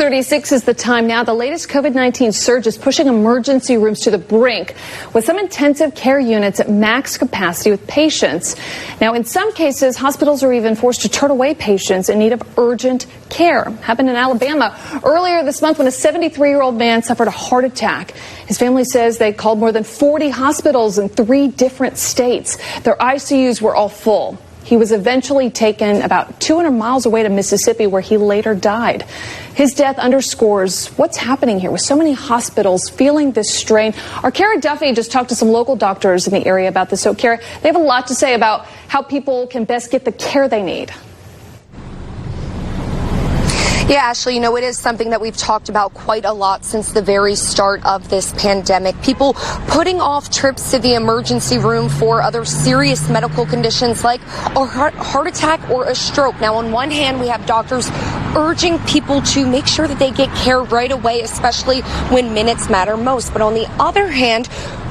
6:36 is the time now. The latest COVID-19 surge is pushing emergency rooms to the brink, with some intensive care units at max capacity with patients. Now, in some cases, hospitals are even forced to turn away patients in need of urgent care. Happened in Alabama earlier this month when a 73-year-old man suffered a heart attack. His family says they called more than 40 hospitals in 3 different states. Their ICUs were all full. He was eventually taken about 200 miles away to Mississippi, where he later died. His death underscores what's happening here with so many hospitals feeling this strain. Our Kara Duffy just talked to some local doctors in the area about this. So, Kara, they have a lot to say about how people can best get the care they need. Yeah, Ashley, it is something that we've talked about quite a lot since the very start of this pandemic. People putting off trips to the emergency room for other serious medical conditions like a heart attack or a stroke. Now, on one hand, we have doctors urging people to make sure that they get care right away, especially when minutes matter most. But on the other hand,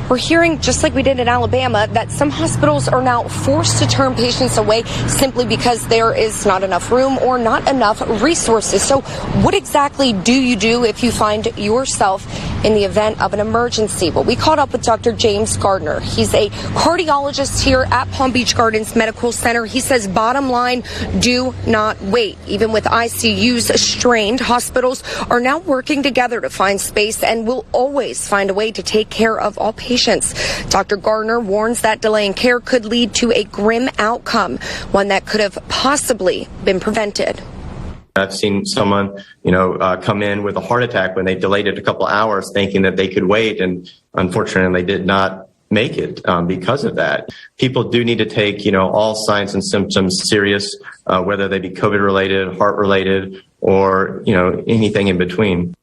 we're hearing, just like we did in Alabama, that some hospitals are now forced to turn patients away simply because there is not enough room or not enough resources. So what exactly do you do if you find yourself in the event of an emergency? Well, we caught up with Dr. James Gardner. He's a cardiologist here at Palm Beach Gardens Medical Center. He says, bottom line, do not wait. Even with ICUs strained, hospitals are now working together to find space and will always find a way to take care of all patients. Dr. Gardner warns that delay in care could lead to a grim outcome, one that could have possibly been prevented. I've seen someone, come in with a heart attack when they delayed it a couple hours thinking that they could wait, and unfortunately they did not make it because of that. People do need to take, all signs and symptoms serious, whether they be COVID related, heart related, or, anything in between.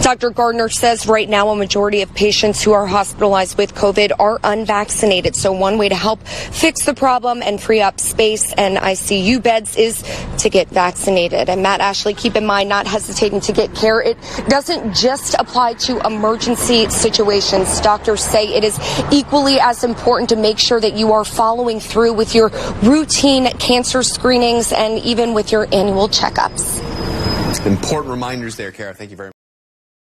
Dr. Gardner says right now a majority of patients who are hospitalized with COVID are unvaccinated. So one way to help fix the problem and free up space and ICU beds is to get vaccinated. And Matt, Ashley, keep in mind, not hesitating to get care. It doesn't just apply to emergency situations. Doctors say it is equally as important to make sure that you are following through with your routine cancer screenings and even with your annual checkups. Important reminders there, Kara. Thank you very much.